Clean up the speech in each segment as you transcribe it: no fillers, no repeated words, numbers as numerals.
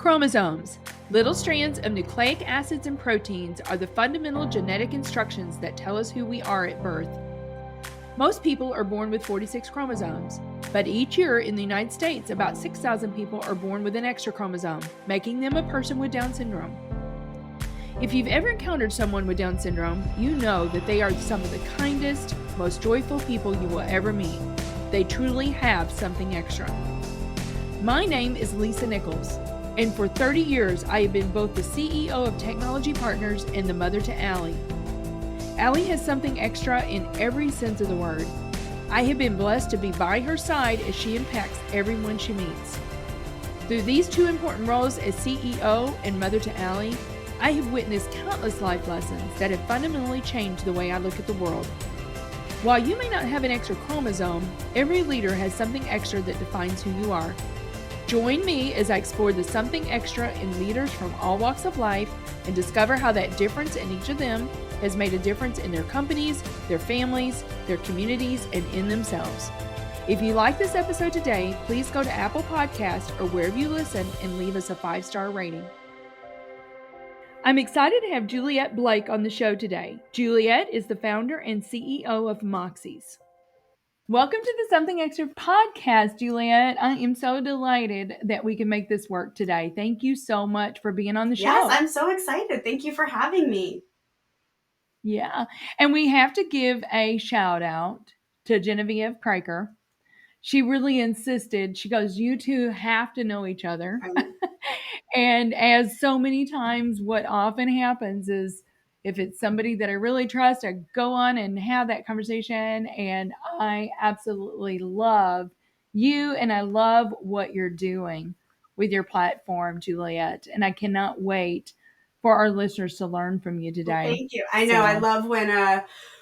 Chromosomes. Little strands of nucleic acids and proteins are the fundamental genetic instructions that tell us who we are at birth. Most people are born with 46 chromosomes, but each year in the United States, about 6,000 people are born with an extra chromosome, making them a person with Down syndrome. If you've ever encountered someone with Down syndrome, you know that they are some of the kindest, most joyful people you will ever meet. They truly have something extra. My name is Lisa Nichols, and for 30 years I have been both the CEO of Technology Partners and the mother to Allie. Allie has something extra in every sense of the word. I have been blessed to be by her side as she impacts everyone she meets. Through these two important roles as CEO and mother to Allie, I have witnessed countless life lessons that have fundamentally changed the way I look at the world. While you may not have an extra chromosome, every leader has something extra that defines who you are. Join me as I explore the something extra in leaders from all walks of life and discover how that difference in each of them has made a difference in their companies, their families, their communities, and in themselves. If you like this episode today, please go to Apple Podcasts or wherever you listen and leave us a 5-star rating. I'm excited to have Juliette Blake on the show today. Juliette is the founder and CEO of Moxies. Welcome to the Something Extra podcast, Juliette. I am so delighted that we can make this work today. Thank you so much for being on the show. Yes, I'm so excited. Thank you for having me. Yeah, and we have to give a shout out to Genevieve Craker. She really insisted. She goes, you two have to know each other. And as so many times, what often happens is if it's somebody that I really trust, I go on and have that conversation. And I absolutely love you and I love what you're doing with your platform, Juliette. And I cannot wait for our listeners to learn from you today. Well, thank you. I know. I love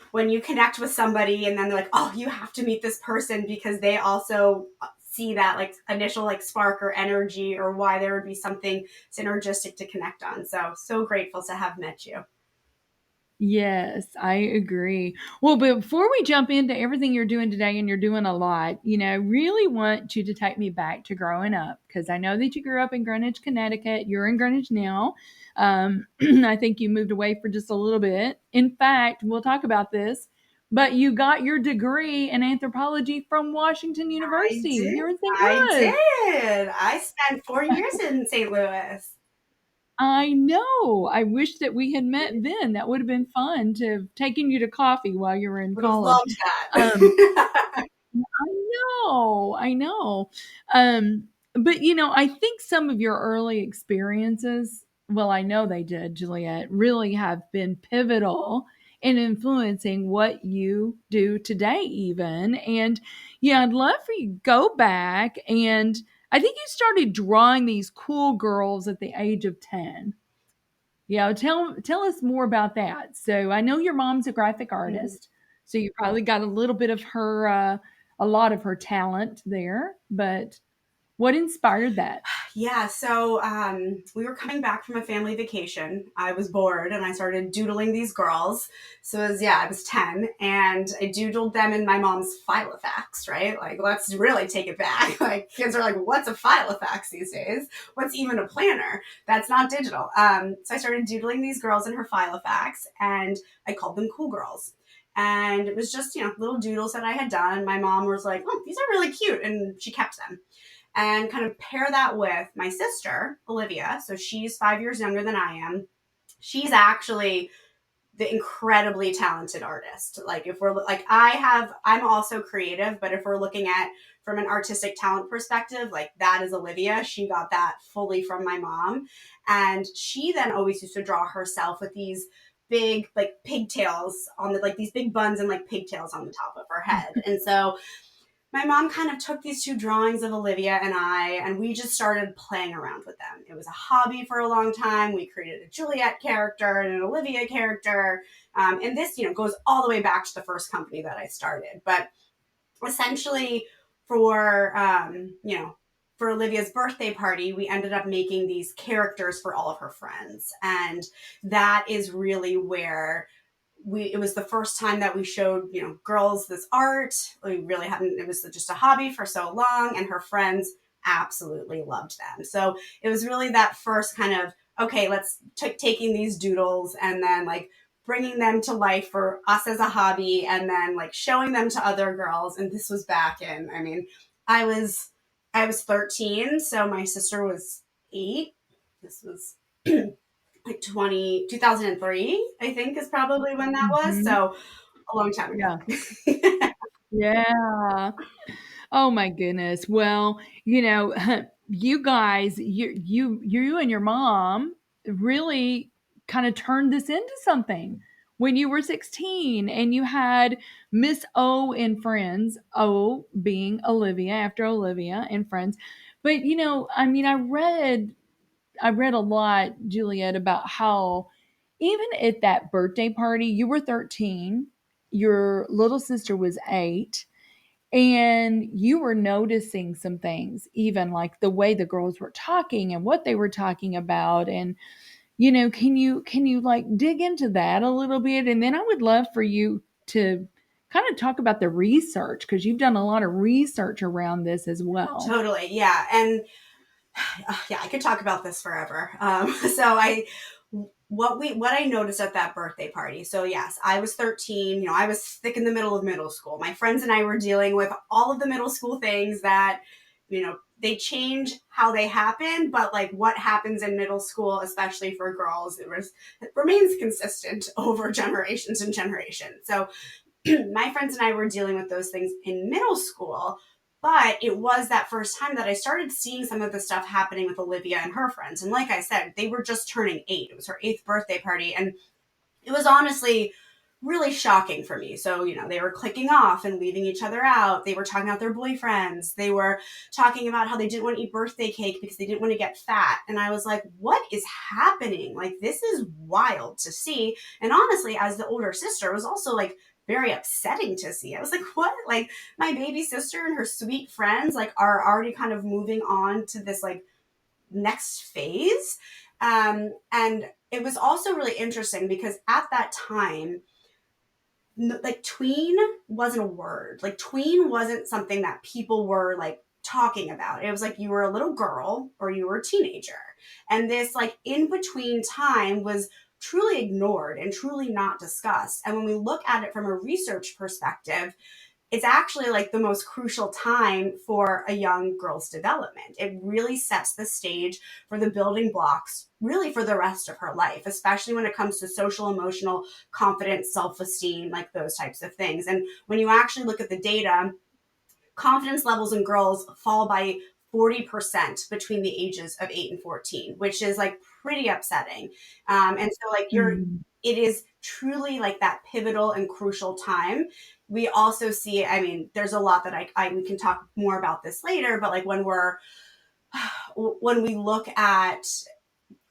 when you connect with somebody and then they're like, oh, you have to meet this person because they also see that like initial like spark or energy or why there would be something synergistic to connect on. So grateful to have met you. Yes, I agree. Well, before we jump into everything you're doing today, and you're doing a lot, I really want you to take me back to growing up because I know that you grew up in Greenwich, Connecticut. You're in Greenwich now. I think you moved away for just a little bit. In fact, we'll talk about this, but you got your degree in anthropology from Washington University here in St. Louis. I did. I spent 4 years in St. Louis. I know. I wish that we had met then. That would have been fun to have taken you to coffee while you were in college. Loved that. I know. But I think some of your early experiences, well, I know they did, Juliette, really have been pivotal in influencing what you do today even. And I'd love for you to go back, and I think you started drawing these cool girls at the age of 10. Tell us more about that. So I know your mom's a graphic artist, so you probably got a little bit of her, a lot of her talent there, but what inspired that? Yeah, so we were coming back from a family vacation. I was bored and I started doodling these girls. So I was 10 and I doodled them in my mom's Filofax, right? Like, let's really take it back. Like, kids are like, what's a Filofax these days? What's even a planner? That's not digital. So I started doodling these girls in her Filofax and I called them Cool Girls. And it was just, little doodles that I had done. My mom was like, oh, these are really cute. And she kept them. And kind of pair that with my sister, Olivia. So she's 5 years younger than I am. She's actually the incredibly talented artist. Like if we're like, I'm also creative, but if we're looking at from an artistic talent perspective, like that is Olivia. She got that fully from my mom. And she then always used to draw herself with these big like pigtails on the, like these big buns and like pigtails on the top of her head. And so my mom kind of took these two drawings of Olivia and we just started playing around with them. It was a hobby for a long time. We created a Juliette character and an Olivia character. And this, goes all the way back to the first company that I started. But essentially for Olivia's birthday party, we ended up making these characters for all of her friends. And that is really where it was the first time that we showed, girls this art. We really hadn't, it was just a hobby for so long. And her friends absolutely loved them. So it was really that first kind of, okay, let's taking these doodles and then like bringing them to life for us as a hobby and then like showing them to other girls. And this was back in, I mean, I was I was 13, so my sister was 8. This was like 2003, I think, is probably when that was. Mhm. So a long time Yeah. ago. Yeah. Oh my goodness. Well, you guys, you and your mom really kind of turned this into something when you were 16 and you had Miss O and friends, O being Olivia after Olivia and friends. But I mean, I read a lot, Juliette, about how even at that birthday party, you were 13, your little sister was 8, and you were noticing some things, even like the way the girls were talking and what they were talking about. And, can you like dig into that a little bit? And then I would love for you to kind of talk about the research because you've done a lot of research around this as well. Totally. Yeah. And yeah, I could talk about this forever. So what I noticed at that birthday party. So yes, I was 13. I was thick in the middle of middle school. My friends and I were dealing with all of the middle school things that they change how they happen, but like what happens in middle school, especially for girls, it remains consistent over generations and generations. So my friends and I were dealing with those things in middle school, but it was that first time that I started seeing some of the stuff happening with Olivia and her friends. And like I said, they were just turning 8. It was her 8th birthday party. And it was honestly really shocking for me. So, they were clicking off and leaving each other out. They were talking about their boyfriends. They were talking about how they didn't want to eat birthday cake because they didn't want to get fat. And I was like, what is happening? Like, this is wild to see. And honestly, as the older sister, it was also like very upsetting to see. I was like, what? Like, my baby sister and her sweet friends like are already kind of moving on to this like next phase. And it was also really interesting because at that time, like tween wasn't a word. Like tween wasn't something that people were like talking about. It was like you were a little girl or you were a teenager. And this like in between time was truly ignored and truly not discussed. And when we look at it from a research perspective, it's actually like the most crucial time for a young girl's development. It really sets the stage for the building blocks, really for the rest of her life, especially when it comes to social, emotional, confidence, self-esteem, like those types of things. And when you actually look at the data, confidence levels in girls fall by 40% between the ages of 8 and 14, which is like pretty upsetting. And so like Mhm. it is truly like that pivotal and crucial time. We also see, I mean, there's a lot that we can talk more about this later, but like when we look at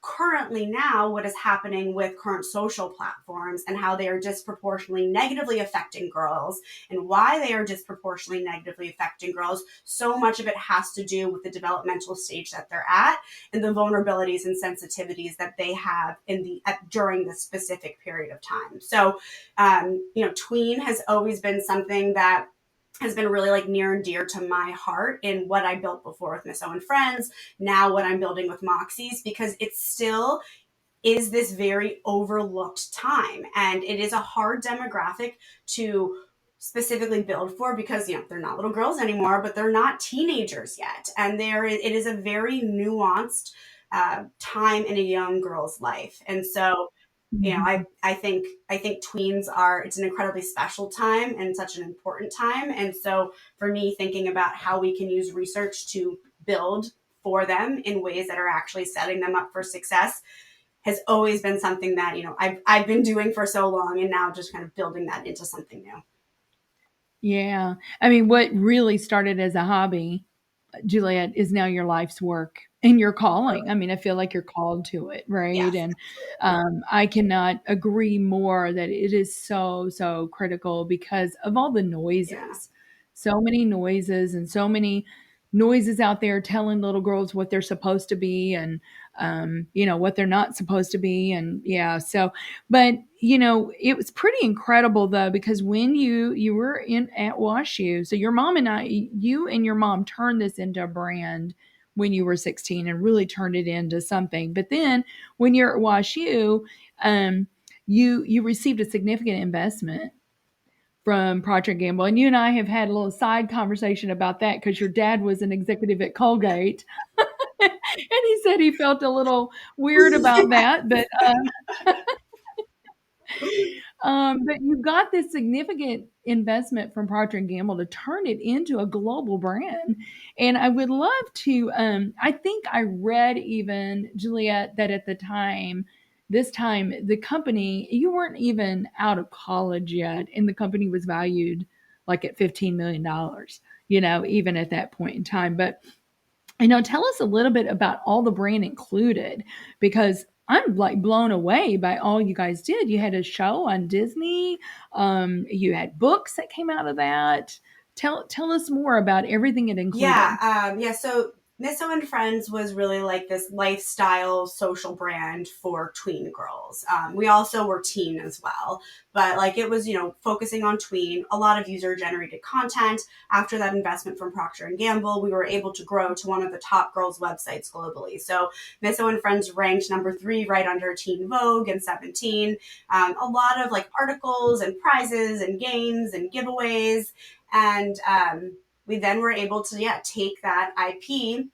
currently now what is happening with current social platforms and how they are disproportionately negatively affecting girls and why they are disproportionately negatively affecting girls, so much of it has to do with the developmental stage that they're at and the vulnerabilities and sensitivities that they have during this specific period of time. So tween has always been something that has been really like near and dear to my heart in what I built before with Miss O and Friends, now what I'm building with Moxies, because it still is this very overlooked time. And it is a hard demographic to specifically build for because, they're not little girls anymore, but they're not teenagers yet. And it is a very nuanced time in a young girl's life. And so Mhm. I think tweens it's an incredibly special time and such an important time. And so for me, thinking about how we can use research to build for them in ways that are actually setting them up for success has always been something that, I've been doing for so long and now just kind of building that into something new. Yeah. I mean, what really started as a hobby, Juliette, is now your life's work and your calling. I mean, I feel like you're called to it, right? Yes, And absolutely. I cannot agree more that it is so, so critical because of all the Yeah. noises. So many noises and so many noises out there telling little girls what they're supposed to be and what they're not supposed to be. And yeah, so but it was pretty incredible though, because when you were in at WashU, so you and your mom turned this into a brand when you were 16 and really turned it into something. But then when you're at WashU, you received a significant investment from Procter& Gamble. And you and I have had a little side conversation about that because your dad was an executive at Colgate. And he said he felt a little weird about that. But you got this significant investment from Procter& and Gamble to turn it into a global brand. And I would love to, I think I read even, Juliette, that at the time, this time, the company, you weren't even out of college yet, and the company was valued like at $15 million, even at that point in time. But tell us a little bit about all the brand included, because I'm like blown away by all you guys did. You had a show on Disney. You had books that came out of that. Tell us more about everything it included. Yeah. So Misso and Friends was really like this lifestyle social brand for tween girls. We also were teen as well, but like it was, focusing on tween, a lot of user generated content. After that investment from Procter and Gamble, we were able to grow to one of the top girls websites globally. So Misso and Friends ranked number 3 right under Teen Vogue and 17. A lot of like articles and prizes and games and giveaways. And we then were able to take that IP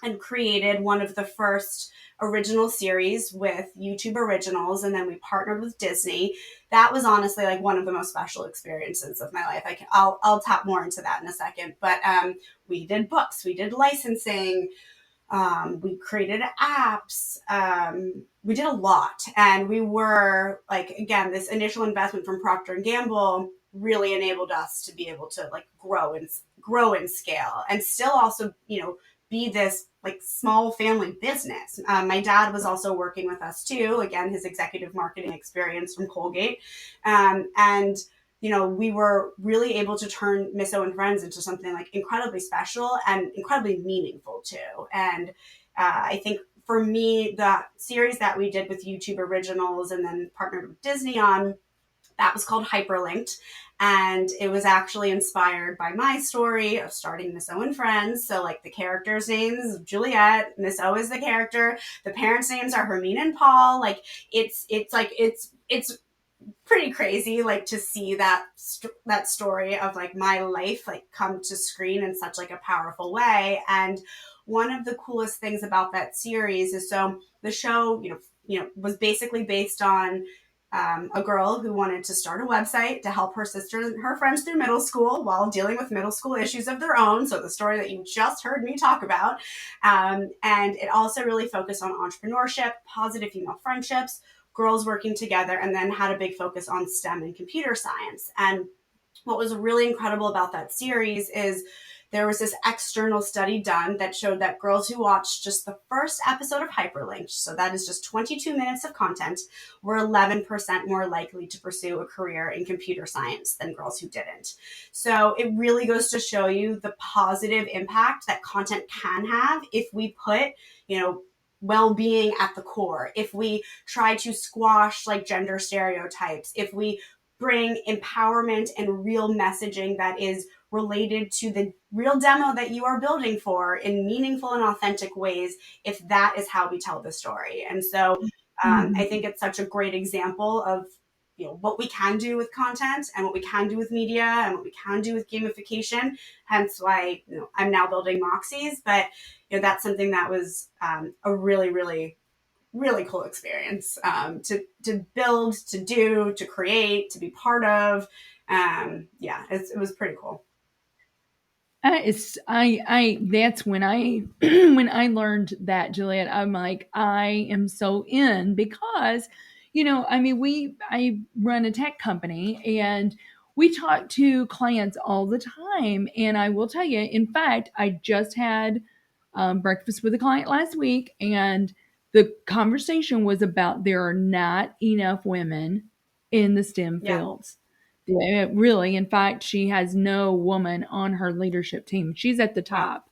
and created one of the first original series with YouTube Originals, and then we partnered with Disney. That was honestly like one of the most special experiences of my life. I'll tap more into that in a second. But we did books, we did licensing, we created apps. We did a lot, and we were like, again, this initial investment from Procter and Gamble really enabled us to be able to like grow and scale, and still also be this like small family business. My dad was also working with us too. Again, his executive marketing experience from Colgate, and we were really able to turn Misso and Friends into something like incredibly special and incredibly meaningful too. And I think for me, the series that we did with YouTube Originals and then partnered with Disney on, that was called Hyperlinked. And it was actually inspired by my story of starting Misso and Friends. So like the characters' names, Juliette, Misso is the character. The parents' names are Hermine and Paul. Like it's pretty crazy, like to see that story of like my life like come to screen in such like a powerful way. And one of the coolest things about that series is, so the show was basically based on a girl who wanted to start a website to help her sister and her friends through middle school while dealing with middle school issues of their own. So the story that you just heard me talk about. And it also really focused on entrepreneurship, positive female friendships, girls working together, and then had a big focus on STEM and computer science. And what was really incredible about that series is there was this external study done that showed that girls who watched just the first episode of Hyperlinked, so that is just 22 minutes of content, were 11% more likely to pursue a career in computer science than girls who didn't. So it really goes to show you the positive impact that content can have if we put, well-being at the core, if we try to squash like gender stereotypes, if we bring empowerment and real messaging that is related to the real demo that you are building for in meaningful and authentic ways, if that is how we tell the story. And so I think it's such a great example of what we can do with content and what we can do with media and what we can do with gamification. Hence why I'm now building Moxies. But that's something that was a really, really, really cool experience to build, to do, to create, to be part of. It was pretty cool. It's I that's when I when I learned that, Juliette, I'm like, I am so in, because I run a tech company, and we talk to clients all the time. And I will tell you, in fact, I just had breakfast with a client last week, and the conversation was about there are not enough women in the STEM Yeah. fields. Yeah, really. In fact, she has no woman on her leadership team. She's at the Wow. top.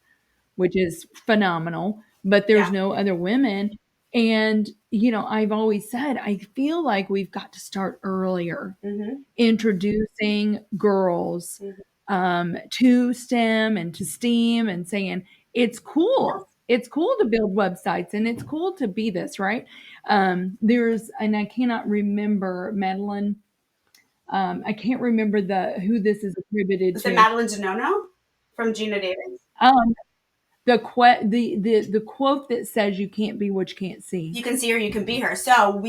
which is phenomenal, but there's Yeah. no other women. And, I've always said, I feel like we've got to start earlier Mm-hmm. introducing girls Mm-hmm. to STEM and to STEAM and saying it's Yes. cool. It's cool to build websites and it's cool to be this, right? And I cannot remember Madeline. I can't remember who this is attributed Is it to. Madeline DeNono from Gina Davis? Um, the quote that says you can't be what you can't see. You can see her, you can be her. So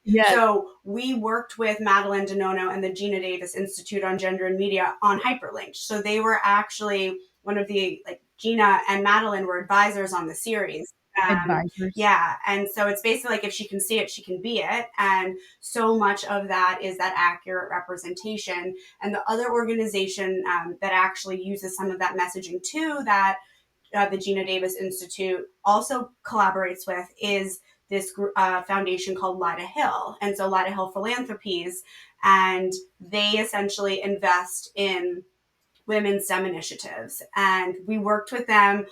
Yes, we worked with Madeline DeNono and the Gina Davis Institute on Gender and Media on Hyperlinked. So they were actually one of the, like, Gina and Madeline were advisors on the series. advisors. Yeah, and so it's basically like if she can see it, she can be it. And so much of that is that accurate representation. And the other organization that actually uses some of that messaging too, that the Gina Davis Institute also collaborates with, is this foundation called Lida Hill. And so Lida Hill Philanthropies, and they essentially invest in women's STEM initiatives. And we worked with them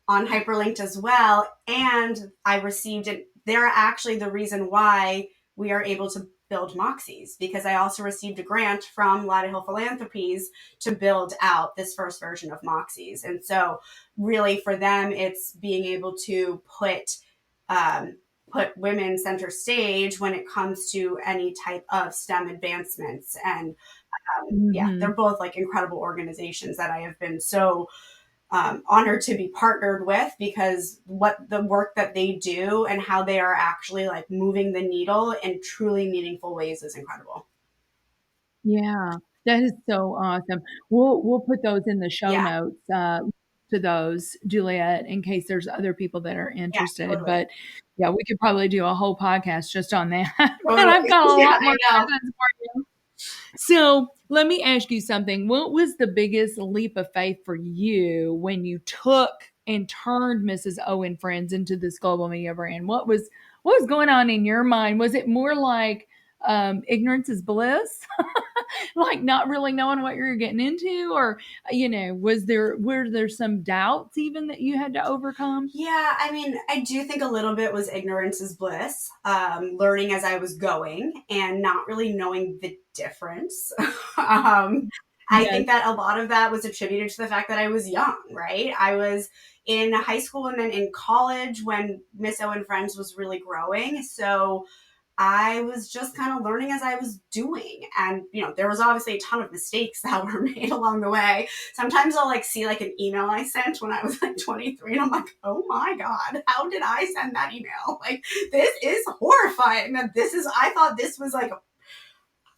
on Hyperlinked as well. And I received it. They're actually the reason why we are able to build Moxies, because I also received a grant from Lida Hill Philanthropies to build out this first version of Moxies. And so really for them, it's being able to put women center stage when it comes to any type of STEM advancements. And yeah, Hmm. they're both like incredible organizations that I have been so honored to be partnered with, because what the work that they do and how they are actually like moving the needle in truly meaningful ways is incredible. Yeah, that is so awesome. We'll put those in the show Yeah, notes, to those, Juliette, in case there's other people that are yeah, interested. totally. But yeah, we could probably do a whole podcast just on that. And Totally. I've got a Yeah, lot I more know. questions for you. So let me ask you something. What was the biggest leap of faith for you when you took and turned Mrs. O and Friends into this global media brand? What was going on in your mind? Was it more like ignorance is bliss? Like not really knowing what you're getting into, or were there some doubts even that you had to overcome? Yeah, I mean, I do think a little bit was ignorance is bliss, learning as I was going and not really knowing the difference. I Yes. think that a lot of that was attributed to the fact that I was young, right? I was in high school and then in college when Miss O and Friends was really growing. So I was just kind of learning as I was doing. And, there was obviously a ton of mistakes that were made along the way. Sometimes I'll like see like an email I sent when I was like 23 and I'm like, oh my God, how did I send that email? Like, this is horrifying. That I thought this was like,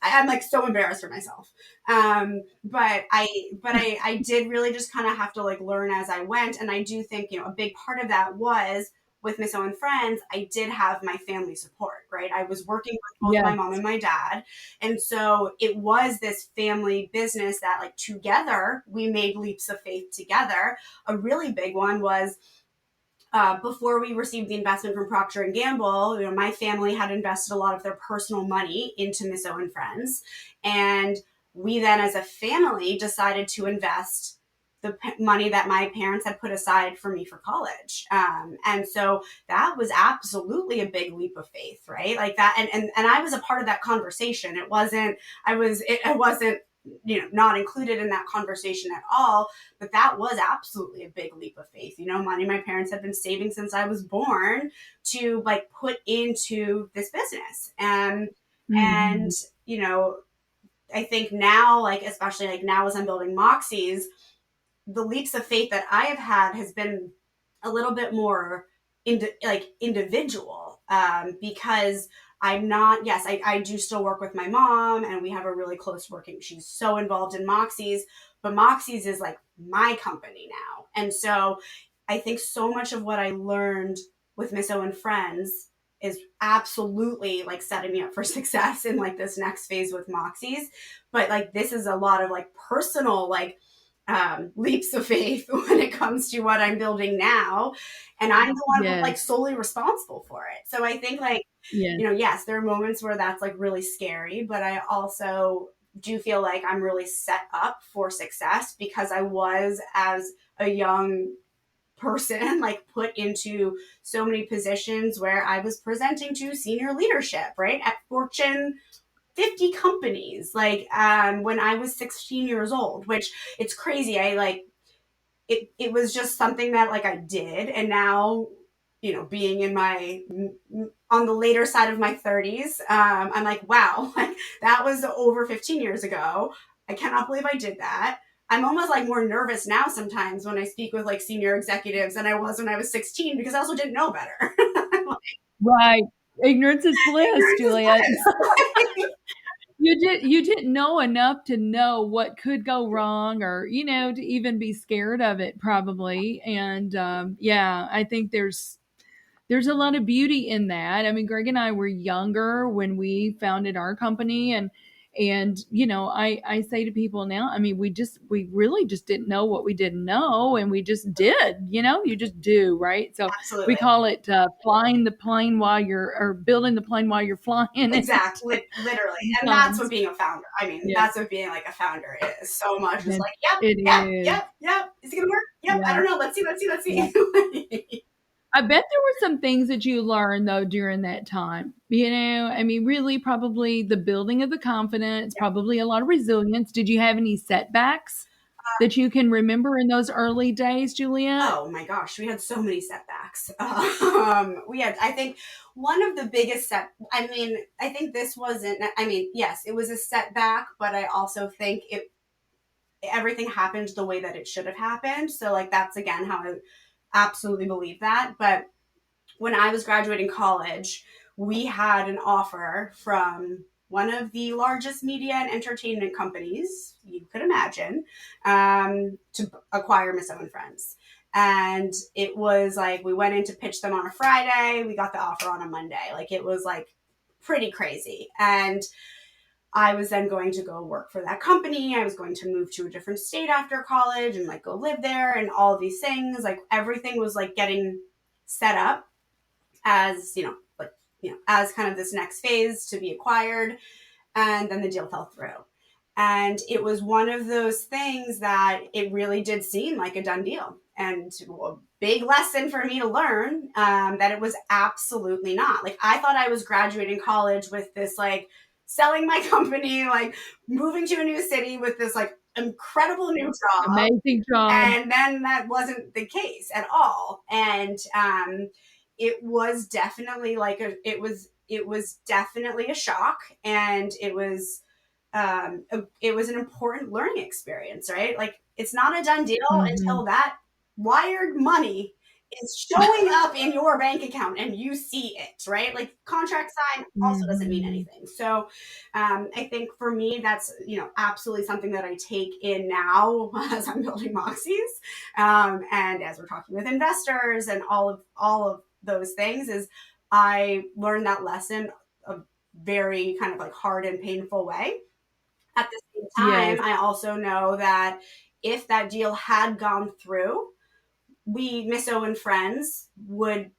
I'm like so embarrassed for myself. But I did really just kind of have to like learn as I went. And I do think, a big part of that was with Miss O and Friends, I did have my family support, right? I was working with both my Yes. mom and my dad. And so it was this family business that like together we made leaps of faith together. A really big one was before we received the investment from Procter and Gamble, my family had invested a lot of their personal money into Miss O and Friends, and we then, as a family, decided to invest the money that my parents had put aside for me for college. And so that was absolutely a big leap of faith, right? Like that, and I was a part of that conversation. It wasn't. I wasn't. Not included in that conversation at all, but that was absolutely a big leap of faith. Money my parents had been saving since I was born to like put into this business. And Mhm. you know, I think now, like especially like now as I'm building Moxies, the leaps of faith that I have had has been a little bit more individual, because I'm not, yes, I do still work with my mom and we have a really close working, she's so involved in Moxies, but Moxies is like my company now. And so I think so much of what I learned with Miss O and Friends is absolutely like setting me up for success in like this next phase with Moxies. But like this is a lot of like personal like leaps of faith when it comes to what I'm building now. And I'm the one who's Yes. like solely responsible for it. So I think like, Yes. yes, there are moments where that's like really scary, but I also do feel like I'm really set up for success because I was as a young person like put into so many positions where I was presenting to senior leadership, right, at Fortune 50 companies, like when I was 16 years old, which it's crazy. I like it was just something that like I did. And now, being in my on the later side of my 30s, I'm like, wow, like that was over 15 years ago. I cannot believe I did that. I'm almost like more nervous now sometimes when I speak with like senior executives than I was when I was 16, because I also didn't know better. Right. Ignorance is bliss, Ignorance is Juliette. bliss. You didn't know enough to know what could go wrong, or to even be scared of it, probably. And yeah, I think there's a lot of beauty in that. I mean, Greg and I were younger when we founded our company, and I say to people now, I mean, we really just didn't know what we didn't know, and we just did. You just do, right? So we Absolutely. call it flying the plane while you're, or building the plane while you're flying it. Exactly, literally. And that's what Sometimes, being a founder, I mean, yeah, that's what being like a founder is. So much is it, like, yep, it yep, is. yep, yep. Is it gonna work? Yep, I Yeah, don't know. Let's see, let's see, let's yeah. see. I bet there were some things that you learned though during that time. I mean, really, probably the building of the confidence, probably a lot of resilience. Did you have any setbacks that you can remember in those early days, Juliette? Oh my gosh, we had so many setbacks. We had, I think, one of the biggest I mean, I think this wasn't, I mean, yes, it was a setback, but I also think everything happened the way that it should have happened. So, like, that's again how I absolutely believe that. But when I was graduating college, we had an offer from one of the largest media and entertainment companies you could imagine, to acquire Misso and Friends. And it was like we went in to pitch them on a Friday. We got the offer on a Monday. Like it was like pretty crazy. And I was then going to go work for that company. I was going to move to a different state after college and like go live there and all of these things. Like everything was like getting set up as, as kind of this next phase to be acquired. And then the deal fell through. And it was one of those things that it really did seem like a done deal. And a big lesson for me to learn, that it was absolutely not. Like I thought I was graduating college with this, like selling my company, like moving to a new city with this like incredible new job. Amazing job. And then that wasn't the case at all. And it was definitely like it was definitely a shock, and it was an important learning experience, right? Like it's not a done deal Hmm. until that wired money is showing up in your bank account and you see it, right? Like contract sign also doesn't mean Hmm. anything. So I think for me, that's, absolutely something that I take in now as I'm building Moxies. And as we're talking with investors and all of those things, is I learned that lesson a very kind of like hard and painful way. At the same Yes. time, I also know that if that deal had gone through, Miss O and Friends would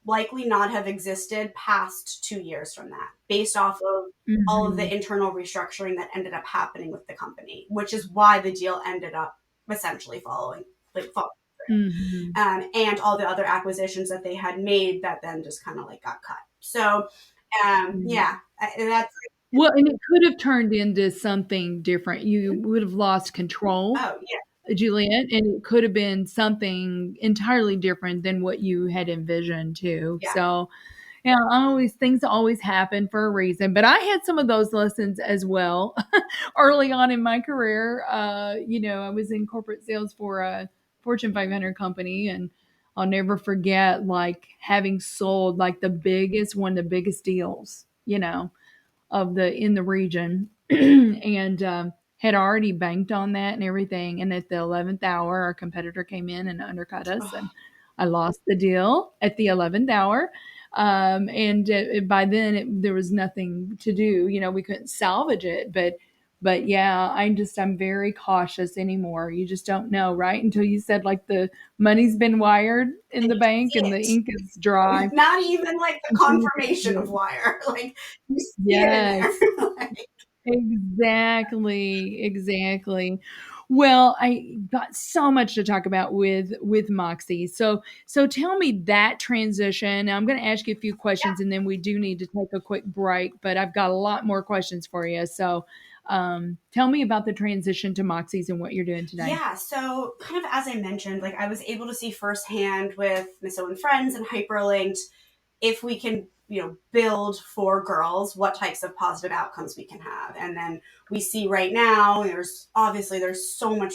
likely not have existed past 2 years from that, based off of all of Hmm. the internal restructuring that ended up happening with the company, which is why the deal ended up essentially falling Hmm. through, and all the other acquisitions that they had made that then just kind of like got cut. So, yeah, that's Well, and it could have turned into something different. You would have lost control, oh yeah, Juliet, and it could have been something entirely different than what you had envisioned too. yeah, So, yeah, always things always happen for a reason. But I had some of those lessons as well early on in my career. I was in corporate sales for a Fortune 500 company, and I'll never forget like having sold like one of the biggest deals, of the in the region, and had already banked on that and everything. And at the 11th hour, our competitor came in and undercut us, oh, and I lost the deal at the 11th hour. And by then, there was nothing to do. We couldn't salvage it, but yeah, I'm very cautious anymore. You just don't know, right? Until you said like the money's been wired in and the you can bank see and the it. ink is dry. Not even like the Until you can confirmation see of it. wire. Like you see it in Yes. there. Like, Exactly, exactly. Well, I got so much to talk about with Moxie. So tell me that transition. Now, I'm going to ask you a few questions, and then we do need to take a quick break. But I've got a lot more questions for you. So tell me about the transition to Moxies and what you're doing today. Yeah, so kind of as I mentioned, like I was able to see firsthand with Miss Owen Friends and Hyperlinked if we can, build for girls, what types of positive outcomes we can have. And then we see right now, there's so much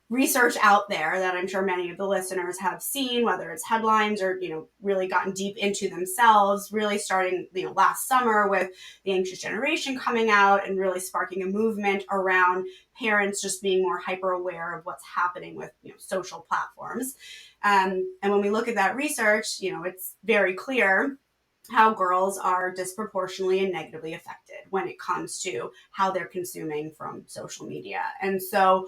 research out there that I'm sure many of the listeners have seen, whether it's headlines or, really gotten deep into themselves, really starting, last summer with the anxious generation coming out and really sparking a movement around parents just being more hyper aware of what's happening with, social platforms. And when we look at that research, it's very clear how girls are disproportionately and negatively affected when it comes to how they're consuming from social media. And so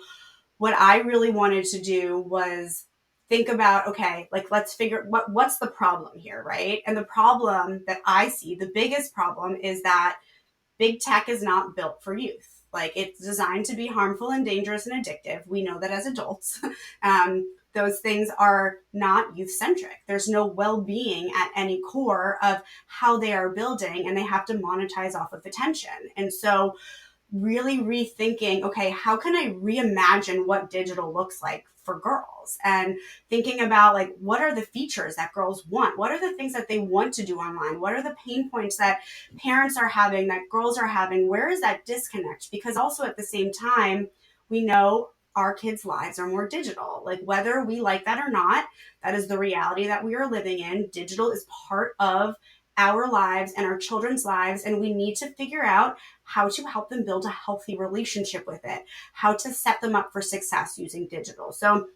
what I really wanted to do was think about, okay, like let's figure what's the problem here, right? And the problem that I see, the biggest problem is that big tech is not built for youth. Like it's designed to be harmful and dangerous and addictive. We know that as adults. Those things are not youth centric. There's no well-being at any core of how they are building, and they have to monetize off of attention. And so really rethinking, okay, how can I reimagine what digital looks like for girls, and thinking about like what are the features that girls want, what are the things that they want to do online, what are the pain points that parents are having, that girls are having, where is that disconnect? Because also at the same time, we know our kids' lives are more digital. Like whether we like that or not, that is the reality that we are living in. Digital is part of our lives and our children's lives, and we need to figure out how to help them build a healthy relationship with it, how to set them up for success using digital. So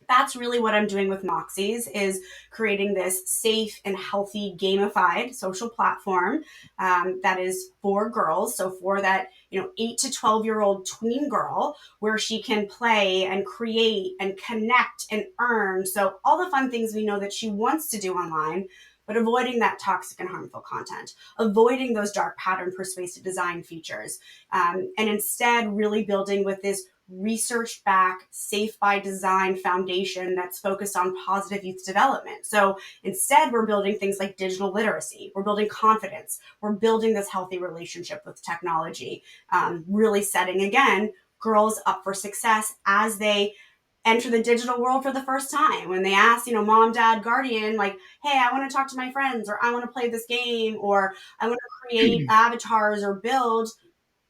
that's really what I'm doing with Moxies, is creating this safe and healthy gamified social platform that is for girls. So for that, 8 to 12-year-old tween girl, where she can play and create and connect and earn. So all the fun things we know that she wants to do online, but avoiding that toxic and harmful content, avoiding those dark pattern persuasive design features, and instead really building with this research-backed, safe by design foundation that's focused on positive youth development. So instead, we're building things like digital literacy, we're building confidence, we're building this healthy relationship with technology, really setting, again, girls up for success as they enter the digital world for the first time. When they ask, mom, dad, guardian, like, hey, I want to talk to my friends, or I want to play this game, or I want to create avatars or build,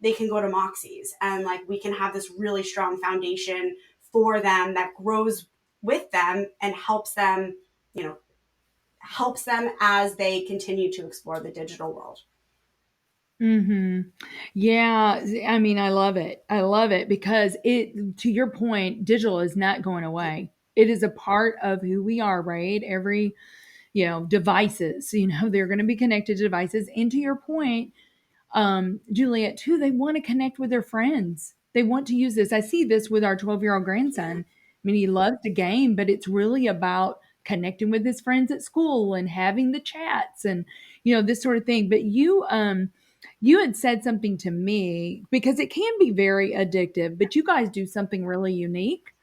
they can go to Moxies, and like we can have this really strong foundation for them that grows with them and helps them, as they continue to explore the digital world. Mm-hmm. Yeah, I mean, I love it. I love it because to your point, digital is not going away. It is a part of who we are, right? Every, devices, they're going to be connected to devices. And to your point, Juliette, too, they want to connect with their friends. They want to use this. I see this with our 12-year-old grandson. I mean, he loves to game, but it's really about connecting with his friends at school and having the chats and, this sort of thing. But you had said something to me because it can be very addictive, but you guys do something really unique.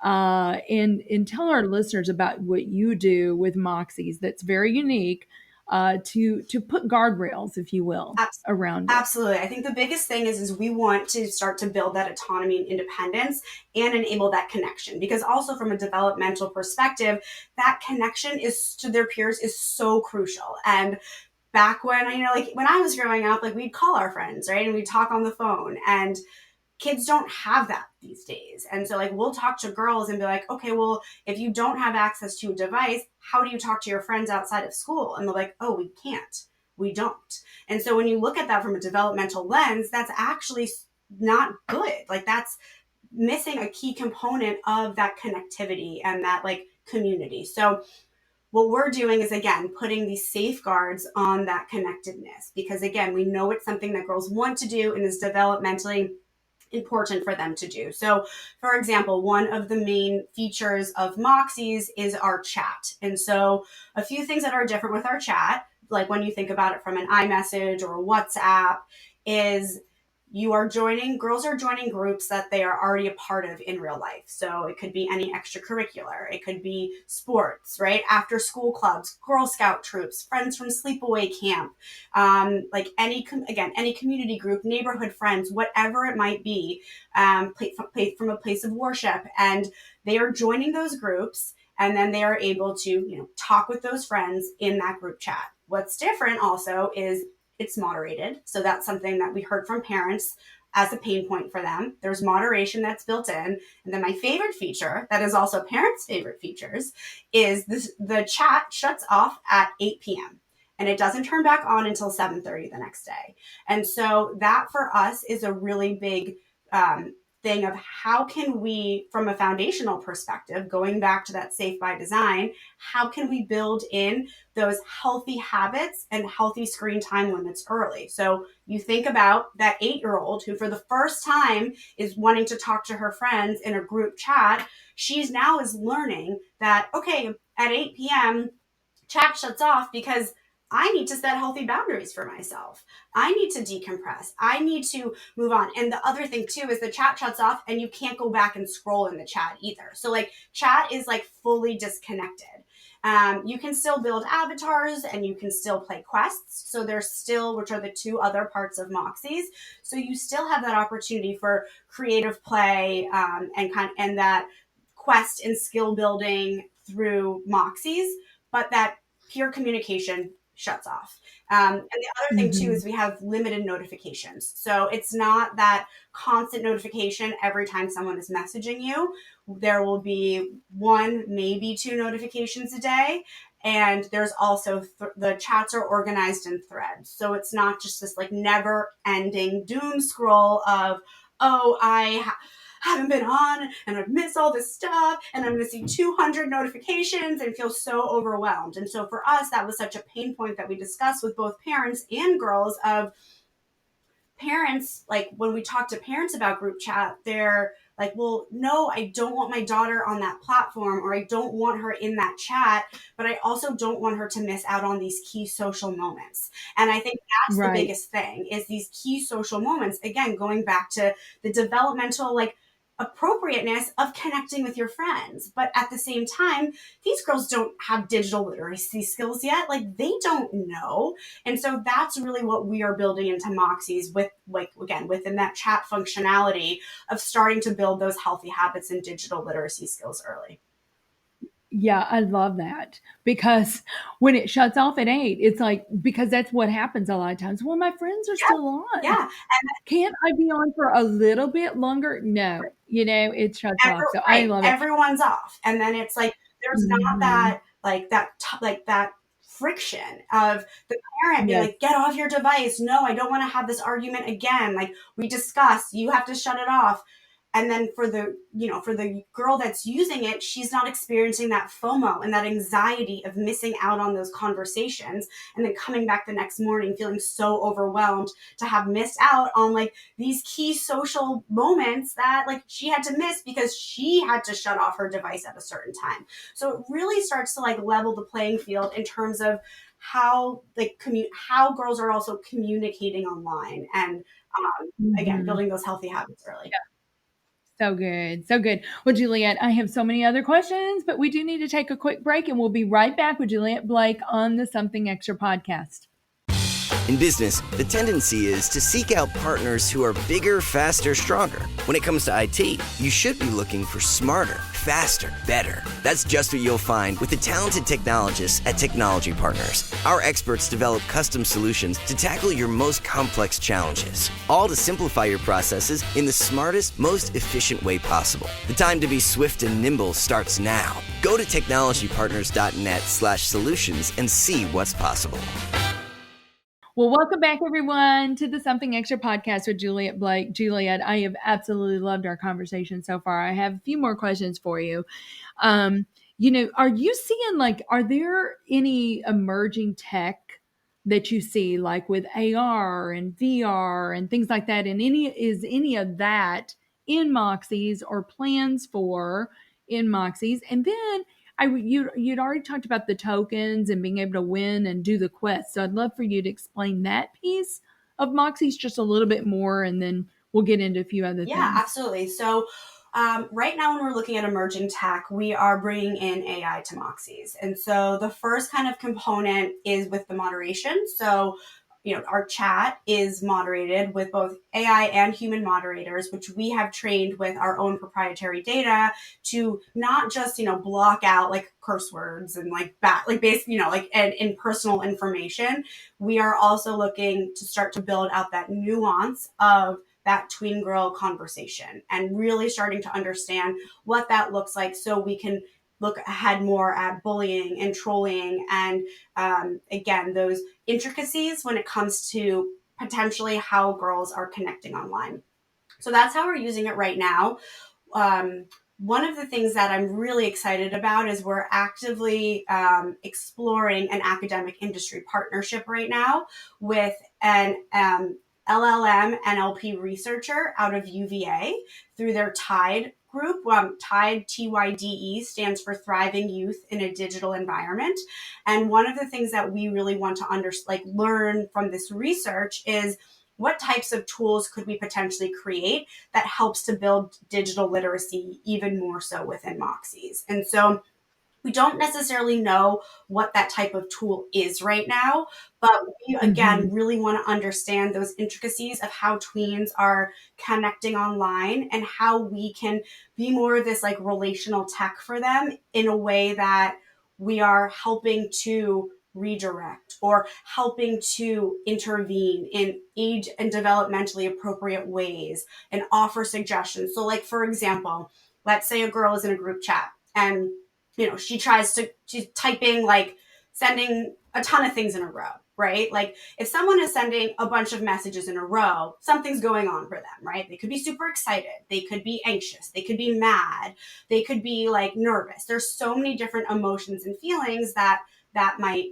And tell our listeners about what you do with Moxies that's very unique, to put guardrails, if you will, around it. Absolutely. I think the biggest thing is we want to start to build that autonomy and independence and enable that connection, because also from a developmental perspective, that connection is to their peers is so crucial. And back when, like when I was growing up, like we'd call our friends, right? And we'd talk on the phone, and kids don't have that these days. And so like we'll talk to girls and be like, okay, well, if you don't have access to a device, how do you talk to your friends outside of school? And they're like, oh, we can't. We don't. And so when you look at that from a developmental lens, that's actually not good. Like that's missing a key component of that connectivity and that like community. So what we're doing is, again, putting these safeguards on that connectedness, because again, we know it's something that girls want to do and is developmentally important for them to do. So, for example, one of the main features of Moxies is our chat. And so a few things that are different with our chat, like when you think about it from an iMessage or a WhatsApp, is girls are joining groups that they are already a part of in real life. So it could be any extracurricular, it could be sports, right? After school clubs, Girl Scout troops, friends from sleepaway camp, like any community group, neighborhood friends, whatever it might be, from a place of worship. And they are joining those groups, and then they are able to, talk with those friends in that group chat. What's different also is it's moderated. So that's something that we heard from parents as a pain point for them. There's moderation that's built in. And then my favorite feature, that is also parents' favorite features, is the chat shuts off at 8 p.m. and it doesn't turn back on until 7:30 the next day. And so that for us is a really big thing of how can we, from a foundational perspective, going back to that safe by design, how can we build in those healthy habits and healthy screen time limits early? So you think about that 8-year-old who for the first time is wanting to talk to her friends in a group chat. She's now is learning that, okay, at 8 p.m. chat shuts off because I need to set healthy boundaries for myself. I need to decompress. I need to move on. And the other thing too is the chat shuts off and you can't go back and scroll in the chat either. So like chat is like fully disconnected. You can still build avatars and you can still play quests. So there's still, which are the two other parts of Moxies. So you still have that opportunity for creative play and that quest and skill building through Moxies, but that peer communication shuts off. And the other thing too is we have limited notifications. So it's not that constant notification every time someone is messaging you. There will be one, maybe two notifications a day. And there's also the chats are organized in threads. So it's not just this like never ending doom scroll of, oh, haven't been on and I've missed all this stuff and I'm going to see 200 notifications and feel so overwhelmed. And so for us, that was such a pain point that we discussed with both parents and girls of parents. Like when we talk to parents about group chat, they're like, well, no, I don't want my daughter on that platform, or I don't want her in that chat, but I also don't want her to miss out on these key social moments. And I think that's the biggest thing is these key social moments, again, going back to the developmental, like appropriateness of connecting with your friends. But at the same time, these girls don't have digital literacy skills yet. Like they don't know. And so that's really what we are building into Moxies with, like, again, within that chat functionality of starting to build those healthy habits and digital literacy skills early. Yeah, I love that because when it shuts off at 8, it's like, because that's what happens a lot of times. Well, my friends are still on. Yeah. And can't I be on for a little bit longer? No, it shuts off. So I love it. Everyone's off. And then it's like, there's not that friction of the parent being like, get off your device. No, I don't want to have this argument again. Like we discussed, you have to shut it off. And then for the girl that's using it, she's not experiencing that FOMO and that anxiety of missing out on those conversations and then coming back the next morning feeling so overwhelmed to have missed out on like these key social moments that like she had to miss because she had to shut off her device at a certain time. So it really starts to like level the playing field in terms of how how girls are also communicating online and again, building those healthy habits early. Yeah. So good. So good. Well, Juliette, I have so many other questions, but we do need to take a quick break and we'll be right back with Juliette Blake on the Something Extra podcast. In business, the tendency is to seek out partners who are bigger, faster, stronger. When it comes to IT, you should be looking for smarter, faster, better. That's just what you'll find with the talented technologists at Technology Partners. Our experts develop custom solutions to tackle your most complex challenges, all to simplify your processes in the smartest, most efficient way possible. The time to be swift and nimble starts now. Go to technologypartners.net/solutions and see what's possible. Well, welcome back, everyone, to the Something Extra podcast with Juliette Blake. Juliette, I have absolutely loved our conversation so far. I have a few more questions for you. Are you seeing, like, are there any emerging tech that you see, like with AR and VR and things like that? And is any of that in Moxies or plans for in Moxies? And then you'd already talked about the tokens and being able to win and do the quest. So I'd love for you to explain that piece of Moxies just a little bit more, and then we'll get into a few other Yeah, things. absolutely. So right now when we're looking at emerging tech, we are bringing in AI to Moxies. And so the first kind of component is with the moderation. So our chat is moderated with both AI and human moderators, which we have trained with our own proprietary data to not just, block out like curse words and like basically, and personal information. We are also looking to start to build out that nuance of that tween girl conversation and really starting to understand what that looks like so we can look ahead more at bullying and trolling and again, those intricacies when it comes to potentially how girls are connecting online. So that's how we're using it right now. One of the things that I'm really excited about is we're actively exploring an academic industry partnership right now with an LLM NLP researcher out of UVA through their TIDE group. TIDE, TYDE, stands for Thriving Youth in a Digital Environment. And one of the things that we really want to learn from this research is what types of tools could we potentially create that helps to build digital literacy even more so within Moxies. And so we don't necessarily know what that type of tool is right now, but we, again, really want to understand those intricacies of how tweens are connecting online and how we can be more of this like relational tech for them in a way that we are helping to redirect or helping to intervene in age and developmentally appropriate ways and offer suggestions. So like, for example, let's say a girl is in a group chat and she's typing, like sending a ton of things in a row, right? Like if someone is sending a bunch of messages in a row, something's going on for them, right? They could be super excited. They could be anxious. They could be mad. They could be like nervous. There's so many different emotions and feelings that might,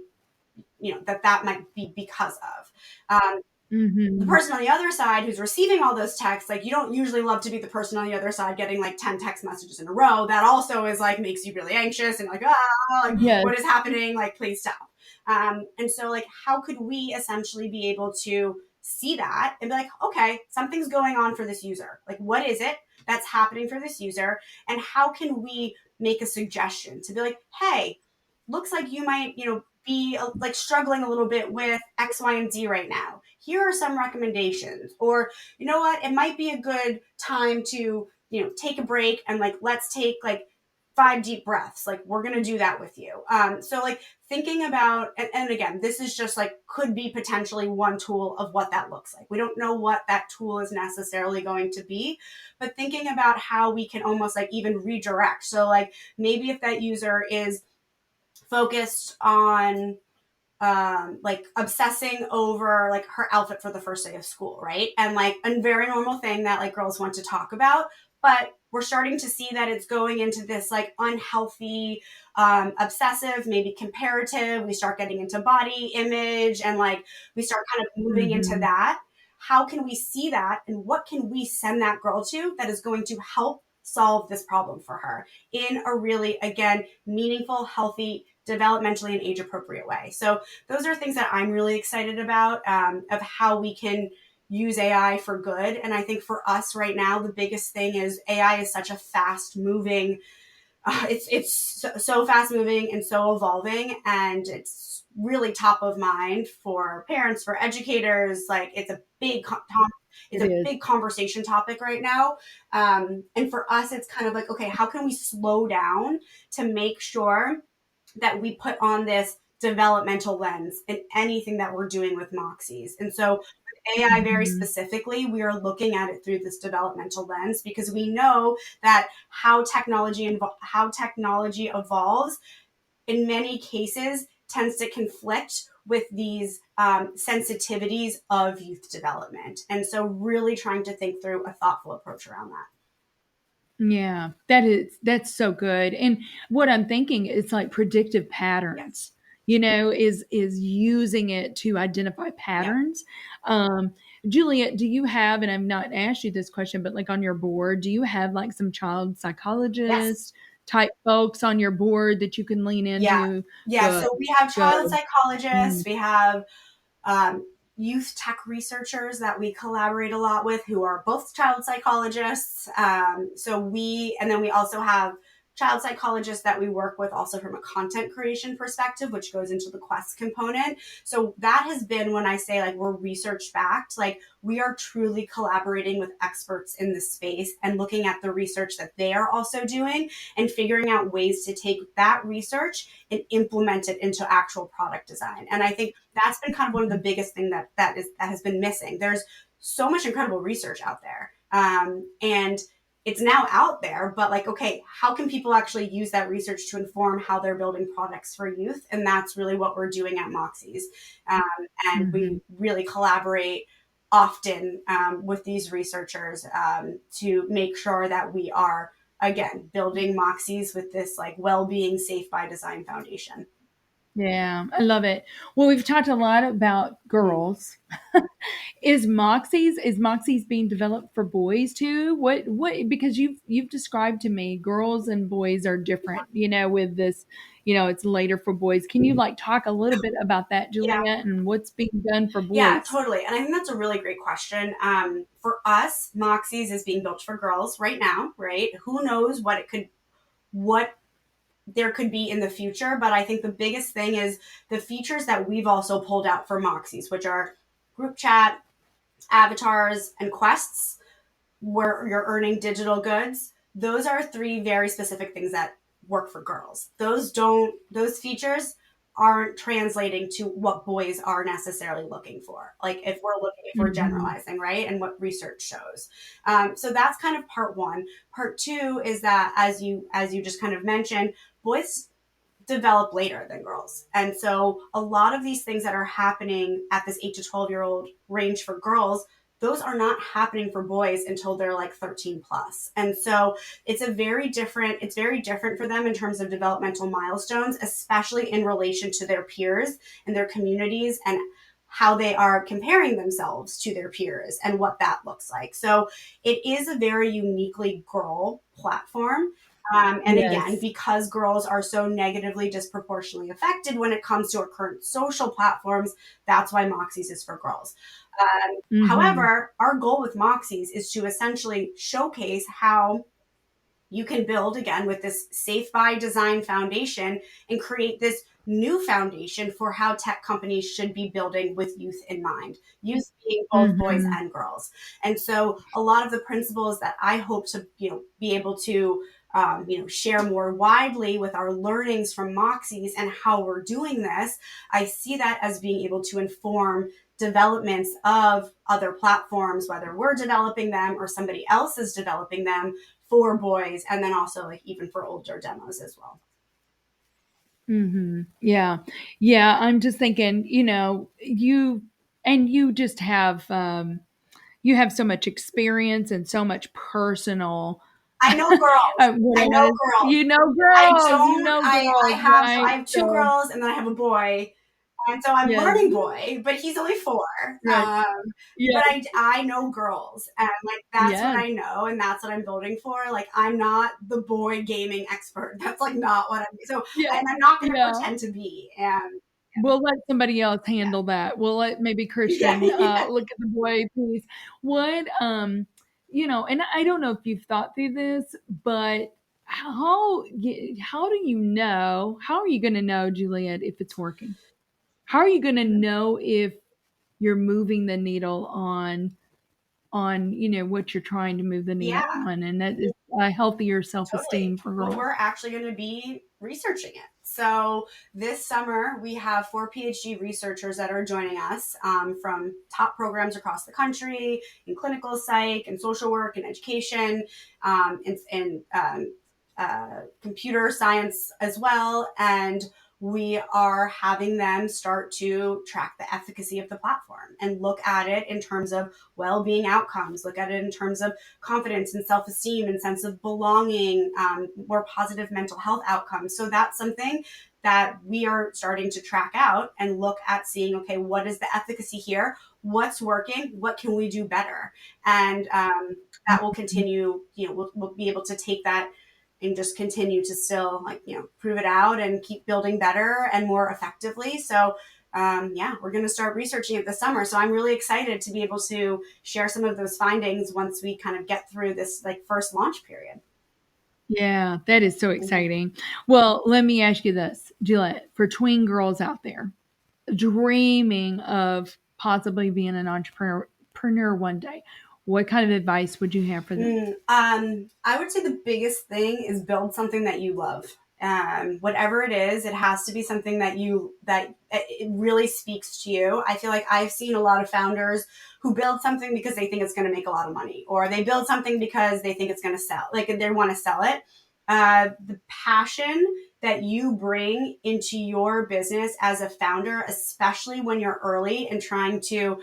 that might be because of. The person on the other side who's receiving all those texts, like you don't usually love to be the person on the other side getting like 10 text messages in a row. That also is like makes you really anxious and like, what is happening? Like, please stop. And so like, how could we essentially be able to see that and be like, okay, something's going on for this user. Like, what is it that's happening for this user? And how can we make a suggestion to be like, hey, looks like you might, be like struggling a little bit with X, Y, and Z right now. Here are some recommendations. Or, you know what, it might be a good time to, take a break and like, let's take like 5 deep breaths. Like we're going to do that with you. So like thinking about, and again, this is just like, could be potentially one tool of what that looks like. We don't know what that tool is necessarily going to be, but thinking about how we can almost like even redirect. So like maybe if that user is focused on like obsessing over like her outfit for the first day of school, right? And like a very normal thing that like girls want to talk about, but we're starting to see that it's going into this like unhealthy, obsessive, maybe comparative. We start getting into body image and like we start kind of moving into that. How can we see that and what can we send that girl to that is going to help solve this problem for her in a really, again, meaningful, healthy, developmentally and age appropriate way. So those are things that I'm really excited about, of how we can use AI for good. And I think for us right now, the biggest thing is AI is such a fast moving, it's so fast moving and so evolving, and it's really top of mind for parents, for educators. Like it's a big big conversation topic right now. And for us, it's kind of like, okay, how can we slow down to make sure that we put on this developmental lens in anything that we're doing with Moxies? And so with AI very specifically, we are looking at it through this developmental lens because we know that how technology evolves in many cases tends to conflict with these sensitivities of youth development. And so really trying to think through a thoughtful approach around that. Yeah, that's so good. And what I'm thinking is like predictive patterns, is using it to identify patterns. Juliette, do you have, and I've not asked you this question, but like on your board, do you have like some child psychologist type folks on your board that you can lean into? So we have child psychologists, we have youth tech researchers that we collaborate a lot with who are both child psychologists. And then we also have child psychologists that we work with also from a content creation perspective, which goes into the quest component. So that has been, when I say like we're research backed, like we are truly collaborating with experts in the space and looking at the research that they are also doing and figuring out ways to take that research and implement it into actual product design. And I think that's been kind of one of the biggest things that has been missing. There's so much incredible research out there. And it's now out there, but like, okay, how can people actually use that research to inform how they're building products for youth? And that's really what we're doing at Moxies. And we really collaborate often with these researchers to make sure that we are, again, building Moxies with this like well-being safe by design foundation. Yeah, I love it. Well, we've talked a lot about girls. Is Moxies being developed for boys too? What because you've described to me girls and boys are different, with this, it's later for boys. Can you like talk a little bit about that, Juliette, and what's being done for boys? Yeah, totally. And I think that's a really great question. For us, Moxies is being built for girls right now, right? Who knows what there could be in the future, but I think the biggest thing is the features that we've also pulled out for Moxies, which are group chat, avatars, and quests, where you're earning digital goods. Those are three very specific things that work for girls. Those features aren't translating to what boys are necessarily looking for. Like if we're generalizing, right? And what research shows. So that's kind of part one. Part two is that as you just kind of mentioned, boys develop later than girls. And so a lot of these things that are happening at this 8 to 12-year-old range for girls, those are not happening for boys until they're like 13 plus. And so it's very different for them in terms of developmental milestones, especially in relation to their peers and their communities and how they are comparing themselves to their peers and what that looks like. So it is a very uniquely girl platform. And yes. Again, because girls are so negatively disproportionately affected when it comes to our current social platforms, that's why Moxies is for girls. However, our goal with Moxies is to essentially showcase how you can build, again, with this safe by design foundation and create this new foundation for how tech companies should be building with youth in mind, youth being both boys and girls. And so a lot of the principles that I hope to, be able to share more widely with our learnings from Moxies and how we're doing this, I see that as being able to inform developments of other platforms, whether we're developing them or somebody else is developing them for boys, and then also like even for older demos as well. Yeah. I'm just thinking, you just have, you have so much experience and so much personal. I know girls. I know girls. You know girls. I have two girls and then I have a boy. And so I'm learning boy, but he's only 4. But I know girls, and like that's what I know, and that's what I'm building for. Like I'm not the boy gaming expert. That's like not what I'm. So and I'm not going to pretend to be. And we'll let somebody else handle that. We'll let maybe Christian look at the boy piece. What and I don't know if you've thought through this, but how do you know? How are you going to know, Juliette, if it's working? How are you going to know if you're moving the needle on what you're trying to move the needle on, and that is a healthier self-esteem for girls? Well, we're actually going to be researching it. So this summer we have 4 PhD researchers that are joining us from top programs across the country in clinical psych and social work and education and computer science as well. And we are having them start to track the efficacy of the platform and look at it in terms of well-being outcomes, look at it in terms of confidence and self-esteem and sense of belonging, more positive mental health outcomes. So that's something that we are starting to track out and look at seeing, okay, what is the efficacy here? What's working? What can we do better? And that will continue, we'll be able to take that and just continue to still prove it out and keep building better and more effectively. So yeah, we're going to start researching it this summer. So I'm really excited to be able to share some of those findings once we kind of get through this like first launch period. Yeah, that is so exciting. Well, let me ask you this, Juliette, for tween girls out there dreaming of possibly being an entrepreneur one day, what kind of advice would you have for them? I would say the biggest thing is build something that you love. Whatever it is, it has to be something that it really speaks to you. I feel like I've seen a lot of founders who build something because they think it's going to make a lot of money, or they build something because they think it's going to sell, like they want to sell it. The passion that you bring into your business as a founder, especially when you're early and trying to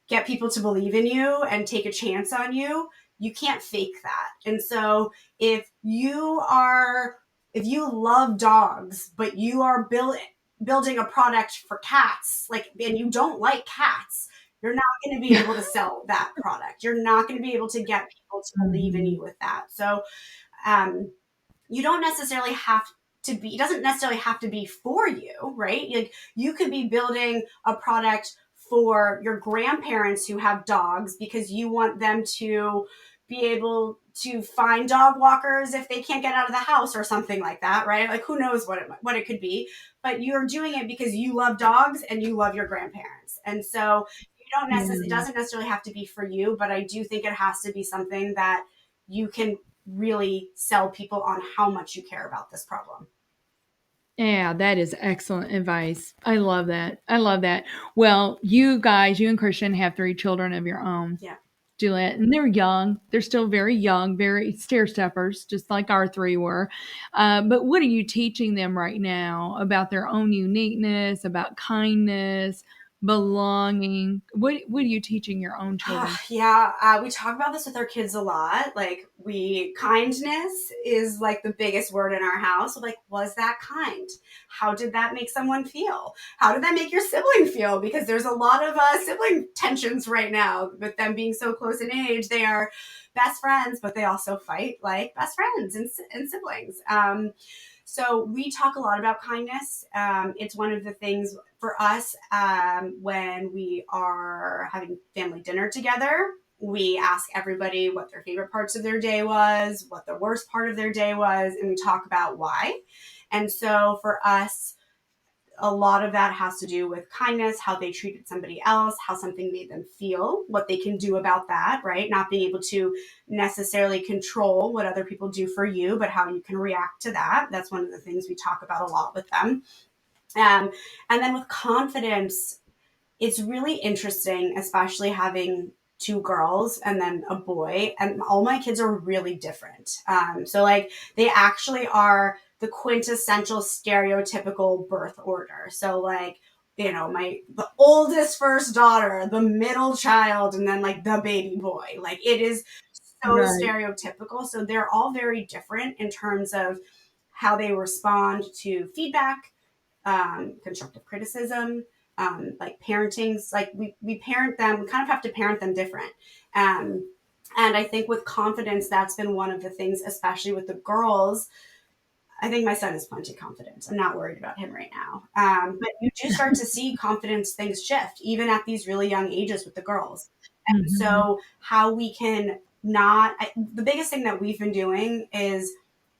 get people to believe in you and take a chance on you, you can't fake that. And so if you love dogs, but you are building a product for cats, like, and you don't like cats, you're not going to be able to sell that product. You're not going to be able to get people to believe in you with that. So, you don't necessarily have to be, it doesn't necessarily have to be for you, right? Like, you could be building a product for your grandparents who have dogs because you want them to be able to find dog walkers if they can't get out of the house or something like that, right? Like, who knows what it could be, but you're doing it because you love dogs and you love your grandparents. And so it doesn't necessarily have to be for you, but I do think it has to be something that you can really sell people on how much you care about this problem. Yeah, that is excellent advice. I love that. I love that. Well, you guys, you and Christian have 3 children of your own. Yeah. Juliette, and they're young. They're still very young, very stair steppers, just like our 3 were. But what are you teaching them right now about their own uniqueness, about kindness, belonging? What are you teaching your own children? Yeah, we talk about this with our kids a lot. Like, kindness is like the biggest word in our house. Like, was that kind? How did that make someone feel? How did that make your sibling feel? Because there's a lot of sibling tensions right now with them being so close in age. They are best friends, but they also fight like best friends and siblings. So we talk a lot about kindness. It's one of the things for us when we are having family dinner together. We ask everybody what their favorite parts of their day was, what the worst part of their day was, and we talk about why. And so for us, a lot of that has to do with kindness, how they treated somebody else, how something made them feel, what they can do about that, right? Not being able to necessarily control what other people do for you, but how you can react to that. That's one of the things we talk about a lot with them. And then with confidence, it's really interesting, especially having 2 girls and then a boy, and all my kids are really different. So like, they actually are the quintessential stereotypical birth order. So like, the oldest first daughter, the middle child, and then like the baby boy. Like, it is so Right. stereotypical. So they're all very different in terms of how they respond to feedback, constructive criticism, like parenting's like we parent them, we kind of have to parent them different. And I think with confidence, that's been one of the things, especially with the girls. I think my son is plenty confident. I'm not worried about him right now. But you do start to see confidence things shift, even at these really young ages with the girls. And Mhm. so how we can the biggest thing that we've been doing is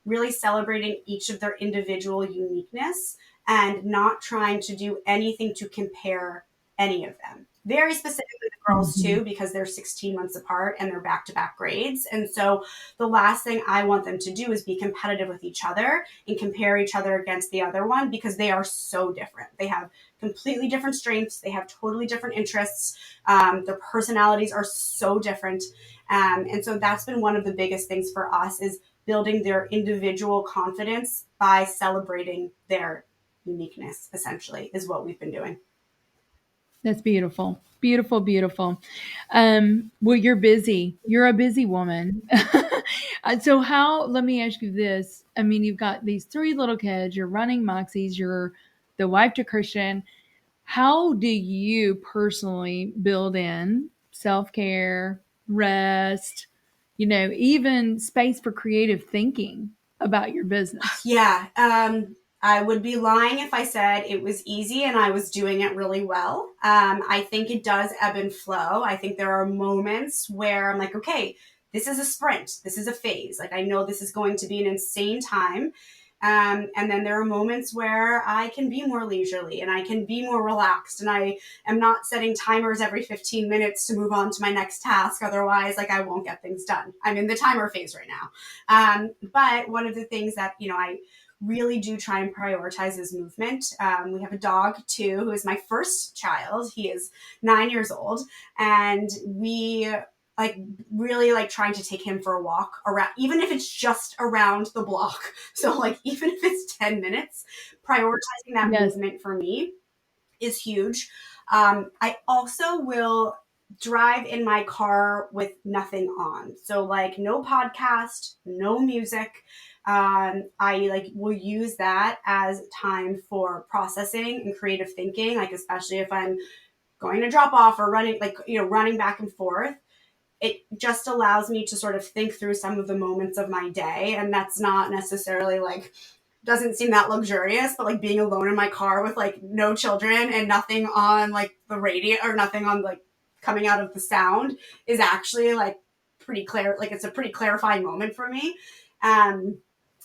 really celebrating each of their individual uniqueness and not trying to do anything to compare any of them. Very specifically the girls Mhm. too, because they're 16 months apart and they're back-to-back grades. And so the last thing I want them to do is be competitive with each other and compare each other against the other one, because they are so different. They have completely different strengths. They have totally different interests. Their personalities are so different. And so that's been one of the biggest things for us, is building their individual confidence by celebrating their uniqueness, essentially, is what we've been doing. That's beautiful. Beautiful, beautiful. Well, you're busy. You're a busy woman. So let me ask you this. I mean, you've got these 3 little kids, you're running Moxies, you're the wife to Christian. How do you personally build in self-care, rest, even space for creative thinking about your business? Yeah. I would be lying if I said it was easy and I was doing it really well. I think it does ebb and flow. I think there are moments where I'm like, okay, this is a sprint. This is a phase. Like, I know this is going to be an insane time. And then there are moments where I can be more leisurely and I can be more relaxed, and I am not setting timers every 15 minutes to move on to my next task. Otherwise, like, I won't get things done. I'm in the timer phase right now. But one of the things that, I really do try and prioritize is movement. We have a dog too, who is my first child. He is 9 years old, and we really trying to take him for a walk around, even if it's just around the block. So even if it's 10 minutes, prioritizing that movement for me is huge. I also will drive in my car with nothing on. So no podcast, no music. I will use that as time for processing and creative thinking, especially if I'm going to drop off or running, running back and forth. It just allows me to sort of think through some of the moments of my day. And that's not necessarily doesn't seem that luxurious, but being alone in my car with no children and nothing on the radio or nothing on coming out of the sound is actually pretty clear. It's a pretty clarifying moment for me. And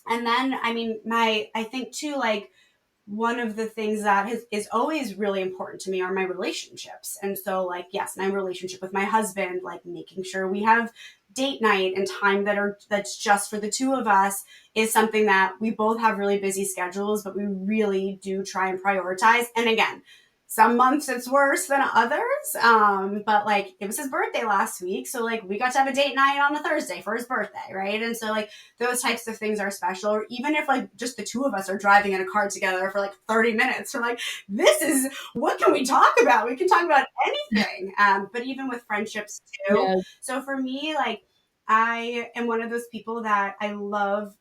then, I think too, one of the things that is always really important to me are my relationships. And so yes, my relationship with my husband, making sure we have date night and time that's just for the two of us is something that we both have really busy schedules, but we really do try and prioritize. And again, some months it's worse than others. But it was his birthday last week. So we got to have a date night on a Thursday for his birthday. Right. And so those types of things are special. Or even if just the two of us are driving in a car together for 30 minutes, we're this is, what can we talk about? We can talk about anything. But even with friendships too. Yes. So for me, I am one of those people that I love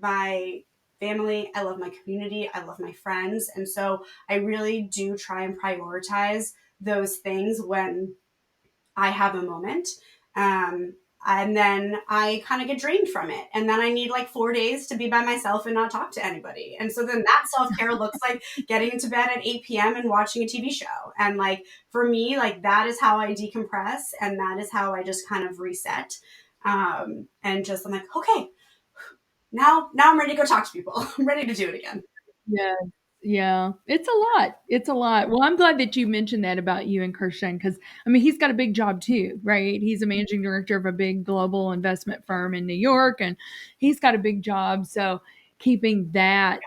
my family. I love my community. I love my friends. And so I really do try and prioritize those things when I have a moment. And then I kind of get drained from it. And then I need 4 days to be by myself and not talk to anybody. And so then that self-care looks like getting into bed at 8 p.m. and watching a TV show. And for me, that is how I decompress. And that is how I just kind of reset. And just, I'm okay, now I'm ready to go talk to people. I'm ready to do it again. Yeah. Yeah. It's a lot. It's a lot. Well, I'm glad that you mentioned that about you and Kirsten, because he's got a big job too, right? He's a managing director of a big global investment firm in New York, and he's got a big job. So keeping that,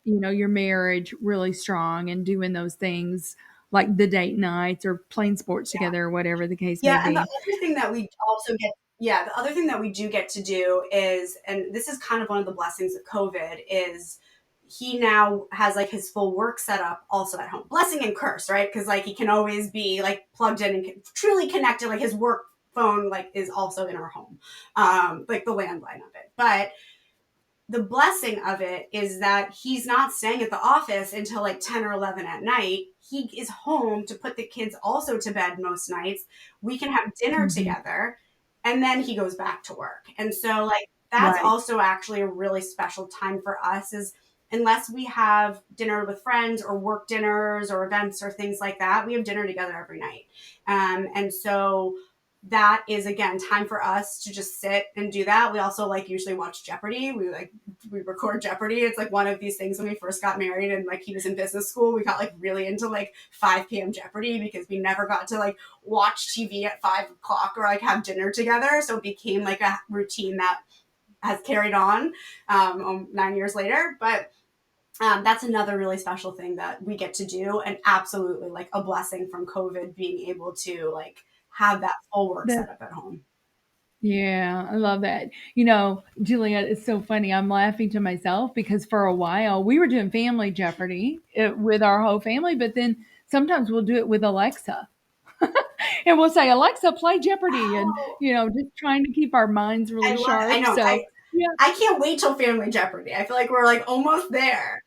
your marriage really strong and doing those things like the date nights or playing sports together or whatever the case may be. And the other thing that we also get the other thing that we do get to do is, and this is kind of one of the blessings of COVID, is he now has his full work set up also at home. Blessing and curse, right? Because he can always be plugged in and truly connected. His work phone is also in our home, the landline of it. But the blessing of it is that he's not staying at the office until 10 or 11 at night. He is home to put the kids also to bed most nights. We can have dinner together. And then he goes back to work. And so that's also actually a really special time for us, is unless we have dinner with friends or work dinners or events or things like that, we have dinner together every night. And so that is, again, time for us to just sit and do that. We also usually watch Jeopardy. We record Jeopardy. It's one of these things when we first got married and he was in business school, we got really into 5 p.m. Jeopardy because we never got to watch TV at 5 o'clock or have dinner together. So it became a routine that has carried on 9 years later. But that's another really special thing that we get to do, and absolutely a blessing from COVID, being able to have that full work set up at home. Yeah, I love that. Juliette, it's so funny. I'm laughing to myself because for a while we were doing Family Jeopardy with our whole family, but then sometimes we'll do it with Alexa. And we'll say, Alexa, play Jeopardy. And, just trying to keep our minds really sharp. I know. So, I can't wait till Family Jeopardy. I feel we're almost there.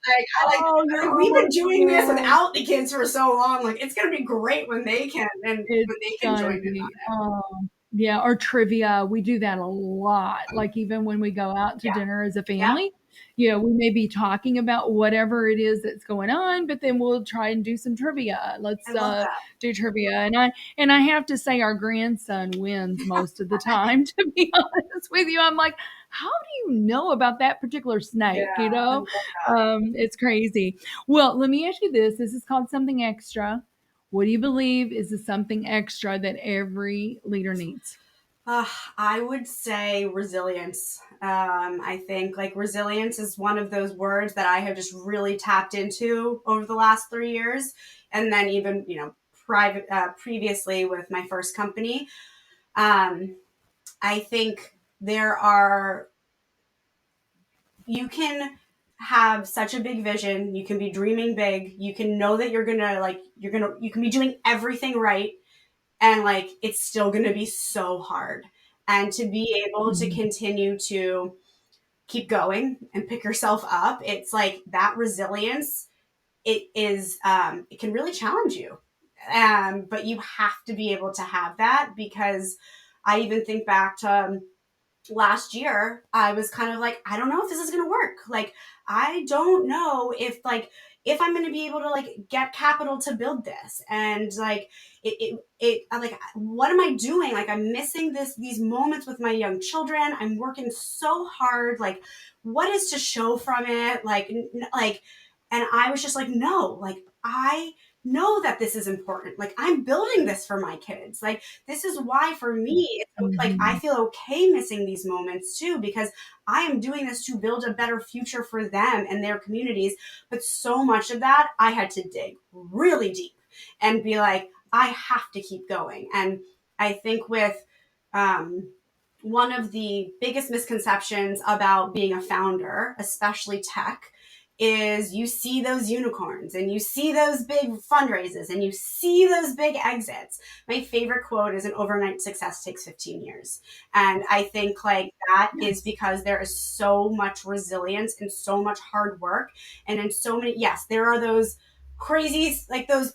We've been doing this without the kids for so long. It's going to be great when they can and when they can join in on it. Yeah, or trivia. We do that a lot. Even when we go out to dinner as a family, we may be talking about whatever it is that's going on, but then we'll try and do some trivia. Let's I love that. do trivia. And I have to say our grandson wins most of the time, to be honest with you. I'm like, how do you know about that particular snake? Yeah, I love that. It's crazy. Well, let me ask you this. This is called something extra. What do you believe is the something extra that every leader needs? I would say resilience. I think like resilience is one of those words that I have just really tapped into over the last 3 years. And then even, previously with my first company, um, I think you can have such a big vision. You can be dreaming big. You can know that you can be doing everything right. And like, it's still going to be so hard. And to be able to Mhm. continue to keep going and pick yourself up, it's like that resilience, it can really challenge you. But you have to be able to have that, because I even think back to last year, I was kind of like, I don't know if this is going to work. Like, I don't know if I'm going to be able to like get capital to build this. And like, I'm like, what am I doing? Like, I'm missing these moments with my young children. I'm working so hard. Like, what is to show from it? And I was just like, no, like, I know that this is important. Like, I'm building this for my kids. Like, this is why for me, it's like, I Mhm. feel okay missing these moments too, because I am doing this to build a better future for them and their communities. But so much of that, I had to dig really deep and be like, I have to keep going. And I think with um, one of the biggest misconceptions about being a founder, especially tech, is you see those unicorns and you see those big fundraisers and you see those big exits. My favorite quote is, an overnight success takes 15 years. And I think like that is Yes. because there is so much resilience and so much hard work. And in so many, yes, there are those crazy, like those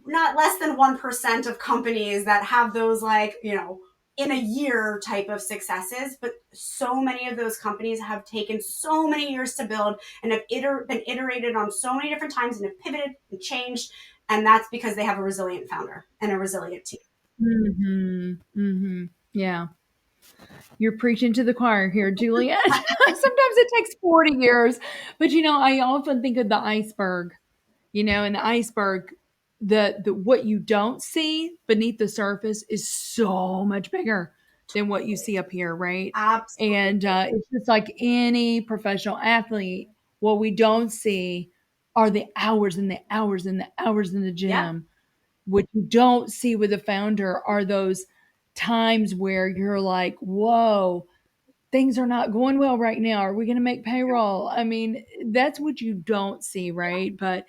not less than 1% of companies that have those like, in a year type of successes, but so many of those companies have taken so many years to build and have been iterated on so many different times and have pivoted and changed. And that's because they have a resilient founder and a resilient team. Mhm. Mhm. Yeah. You're preaching to the choir here, Juliette. Sometimes it takes 40 years, but I often think of the iceberg, and the iceberg, the what you don't see beneath the surface is so much bigger than what you see up here, right? And Absolutely. it's just like any professional athlete. What we don't see are the hours and the hours and the hours in the Yep. gym. What you don't see with a founder are those times where you're like, whoa, things are not going well right now. Are we going to make payroll? I mean, that's what you don't see, right? But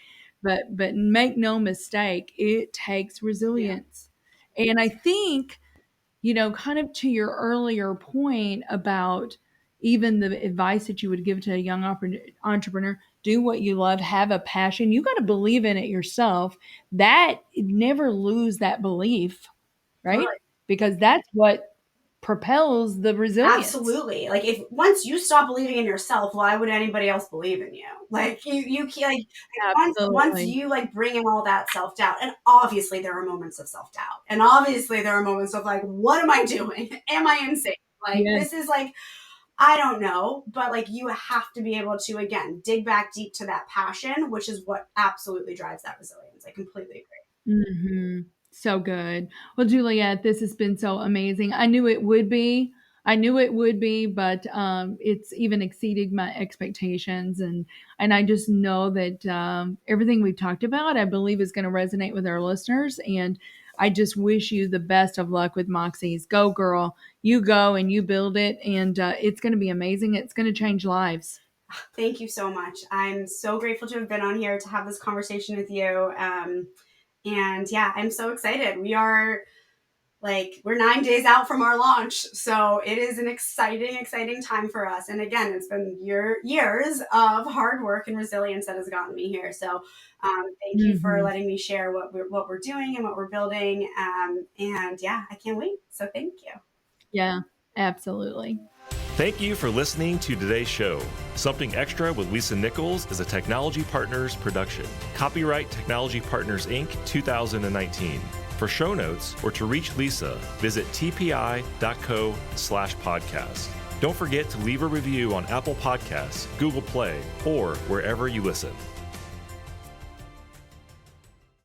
make no mistake, it takes Yeah. resilience. And I think, kind of to your earlier point about even the advice that you would give to a young entrepreneur, do what you love, have a passion. You got to believe in it yourself. That never lose that belief, right? Totally. Because that's what propels the resilience. Absolutely. Like, if once you stop believing in yourself, why would anybody else believe in you? Like, you can't once Absolutely. you like bring in all that self doubt, and obviously there are moments of self doubt, and obviously there are moments of like, what am I doing? Am I insane? Like, Yes. this is like, I don't know, but like, you have to be able to again dig back deep to that passion, which is what absolutely drives that resilience. I completely Mhm. So good. Well, Juliette, this has been so amazing. I knew it would be. I knew it would be, but it's even exceeded my expectations, and I just know that everything we've talked about, I believe, is going to resonate with our listeners. And I just wish you the best of luck with Moxies. Go, girl! You go and you build it, and it's going to be amazing. It's going to change lives. Thank you so much. I'm so grateful to have been on here to have this conversation with you. And yeah, I'm so excited. We're 9 days out from our launch. So it is an exciting, exciting time for us. And again, it's been years of hard work and resilience that has gotten me here. So thank you for Hmm. letting me share what we're doing and what we're building. And yeah, I can't wait. So thank you. Yeah, absolutely. Thank you for listening to today's show. Something Extra with Lisa Nichols is a Technology Partners production. Copyright Technology Partners, Inc., 2019. For show notes or to reach Lisa, visit tpi.co/podcast. Don't forget to leave a review on Apple Podcasts, Google Play, or wherever you listen.